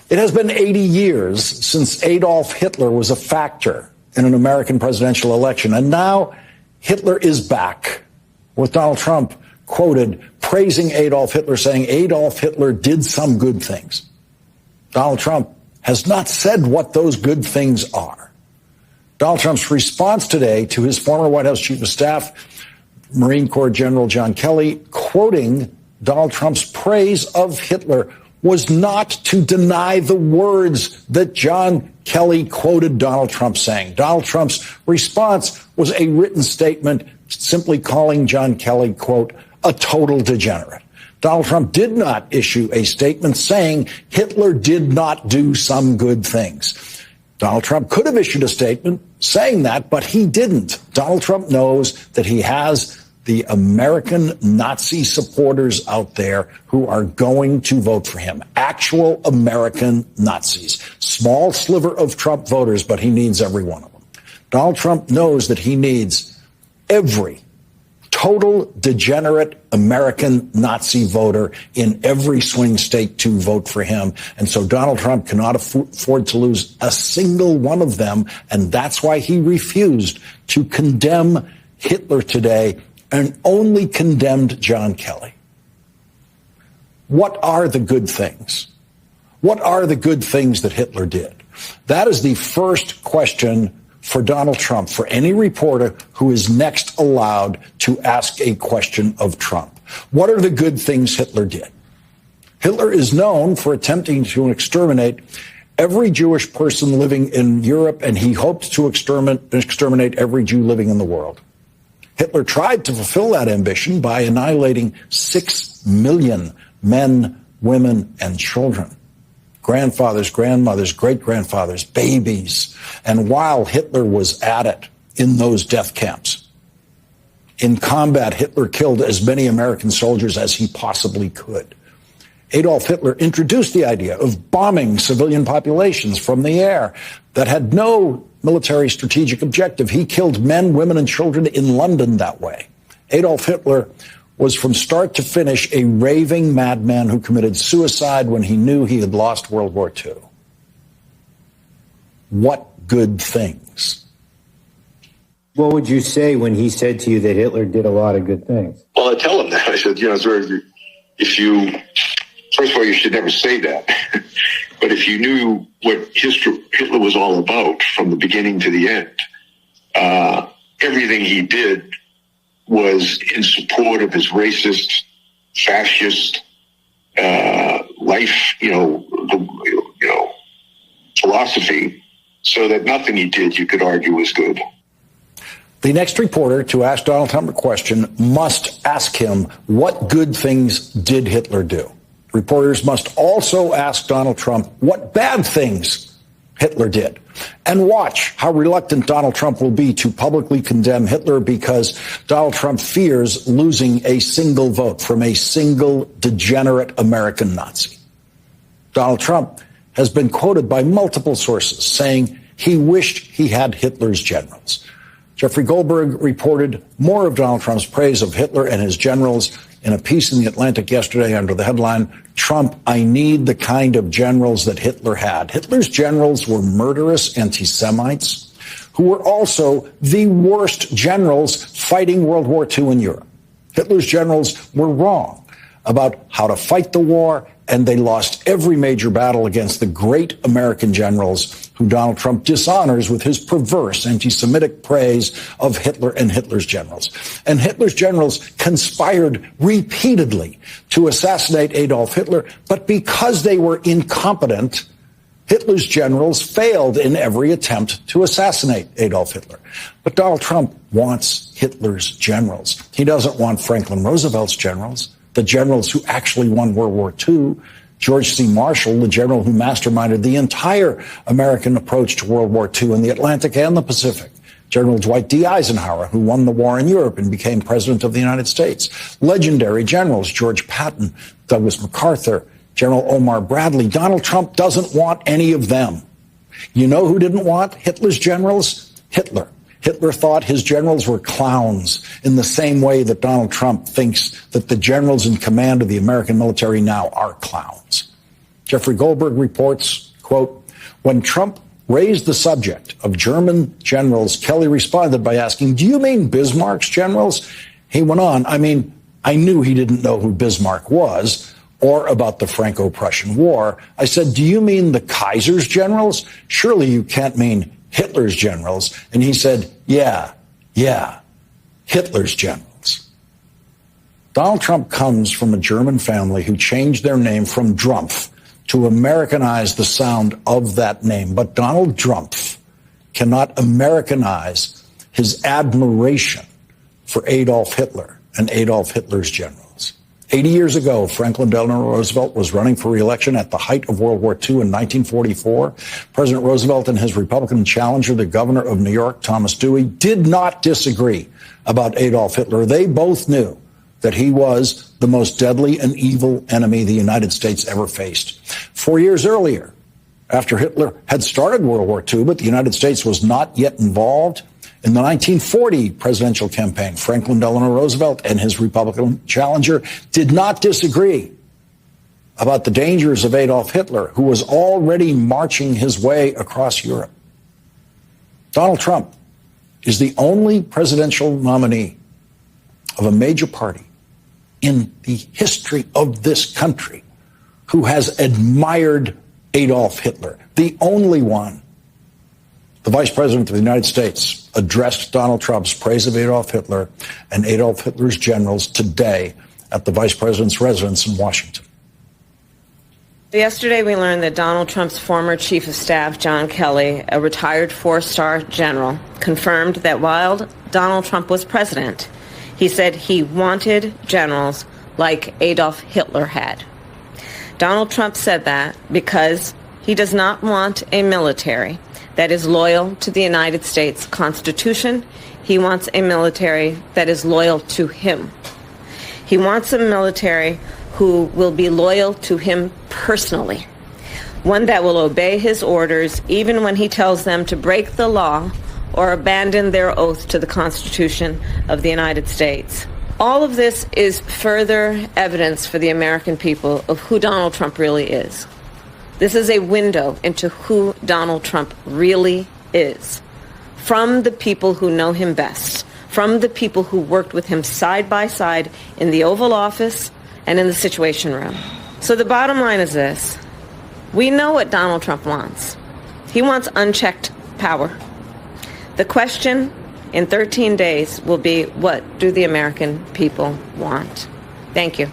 It has been 80 years since Adolf Hitler was a factor in an American presidential election, and now Hitler is back, with Donald Trump quoted praising Adolf Hitler, saying Adolf Hitler did some good things. Donald Trump has not said what those good things are. Donald Trump's response today to his former White House Chief of Staff, Marine Corps General John Kelly, quoting Donald Trump's praise of Hitler, was not to deny the words that John Kelly quoted Donald Trump saying. Donald Trump's response was a written statement simply calling John Kelly, quote, a total degenerate. Donald Trump did not issue a statement saying Hitler did not do some good things. Donald Trump could have issued a statement saying that, but he didn't. Donald Trump knows that he has the American Nazi supporters out there who are going to vote for him. Actual American Nazis. Small sliver of Trump voters, but he needs every one of them. Donald Trump knows that he needs every total degenerate American Nazi voter in every swing state to vote for him. And so Donald Trump cannot afford to lose a single one of them. And that's why he refused to condemn Hitler today and only condemned John Kelly. What are the good things? What are the good things that Hitler did? That is the first question for Donald Trump, for any reporter who is next allowed to ask a question of Trump. What are the good things Hitler did? Hitler is known for attempting to exterminate every Jewish person living in Europe, and he hoped to exterminate every Jew living in the world. Hitler tried to fulfill that ambition by annihilating 6 million men, women, and children. Grandfathers, grandmothers, great-grandfathers, babies. And while Hitler was at it in those death camps, in combat, Hitler killed as many American soldiers as he possibly could. Adolf Hitler introduced the idea of bombing civilian populations from the air that had no military strategic objective. He killed men, women, and children in London that way. Adolf Hitler was from start to finish a raving madman who committed suicide when he knew he had lost World War II. What good things? What would you say when he said to you that Hitler did a lot of good things? Well, I tell him that. I said, first of all, you should never say that. But if you knew what Hitler was all about from the beginning to the end, everything he did was in support of his racist, fascist life, philosophy, so that nothing he did, you could argue, was good. The next reporter to ask Donald Trump a question must ask him, what good things did Hitler do? Reporters must also ask Donald Trump what bad things Hitler did. And watch how reluctant Donald Trump will be to publicly condemn Hitler, because Donald Trump fears losing a single vote from a single degenerate American Nazi. Donald Trump has been quoted by multiple sources saying he wished he had Hitler's generals. Jeffrey Goldberg reported more of Donald Trump's praise of Hitler and his generals in a piece in The Atlantic yesterday under the headline, Trump, I need the kind of generals that Hitler had. Hitler's generals were murderous anti-Semites who were also the worst generals fighting World War II in Europe. Hitler's generals were wrong about how to fight the war, and they lost every major battle against the great American generals who Donald Trump dishonors with his perverse anti-Semitic praise of Hitler and Hitler's generals. And Hitler's generals conspired repeatedly to assassinate Adolf Hitler, but because they were incompetent, Hitler's generals failed in every attempt to assassinate Adolf Hitler. But Donald Trump wants Hitler's generals. He doesn't want Franklin Roosevelt's generals, the generals who actually won World War II, George C. Marshall, the general who masterminded the entire American approach to World War II in the Atlantic and the Pacific, General Dwight D. Eisenhower, who won the war in Europe and became president of the United States, legendary generals George Patton, Douglas MacArthur, General Omar Bradley. Donald Trump doesn't want any of them. You know who didn't want Hitler's generals? Hitler. Hitler thought his generals were clowns in the same way that Donald Trump thinks that the generals in command of the American military now are clowns. Jeffrey Goldberg reports, quote, when Trump raised the subject of German generals, Kelly responded by asking, do you mean Bismarck's generals? He went on, I knew he didn't know who Bismarck was or about the Franco-Prussian War. I said, do you mean the Kaiser's generals? Surely you can't mean Hitler's generals. And he said, yeah, Hitler's generals. Donald Trump comes from a German family who changed their name from Drumpf to Americanize the sound of that name. But Donald Drumpf cannot Americanize his admiration for Adolf Hitler and Adolf Hitler's generals. 80 years ago, Franklin Delano Roosevelt was running for re-election at the height of World War II in 1944. President Roosevelt and his Republican challenger, the governor of New York, Thomas Dewey, did not disagree about Adolf Hitler. They both knew that he was the most deadly and evil enemy the United States ever faced. 4 years earlier, after Hitler had started World War II, but the United States was not yet involved, in the 1940 presidential campaign, Franklin Delano Roosevelt and his Republican challenger did not disagree about the dangers of Adolf Hitler, who was already marching his way across Europe. Donald Trump is the only presidential nominee of a major party in the history of this country who has admired Adolf Hitler, the only one. The Vice President of the United States addressed Donald Trump's praise of Adolf Hitler and Adolf Hitler's generals today at the Vice President's residence in Washington. Yesterday, we learned that Donald Trump's former Chief of Staff, John Kelly, a retired four-star general, confirmed that while Donald Trump was president, he said he wanted generals like Adolf Hitler had. Donald Trump said that because he does not want a military that is loyal to the United States Constitution. He wants a military that is loyal to him. He wants a military who will be loyal to him personally, one that will obey his orders even when he tells them to break the law or abandon their oath to the Constitution of the United States. All of this is further evidence for the American people of who Donald Trump really is. This is a window into who Donald Trump really is, from the people who know him best, from the people who worked with him side by side in the Oval Office and in the Situation Room. So the bottom line is this. We know what Donald Trump wants. He wants unchecked power. The question in 13 days will be, what do the American people want? Thank you.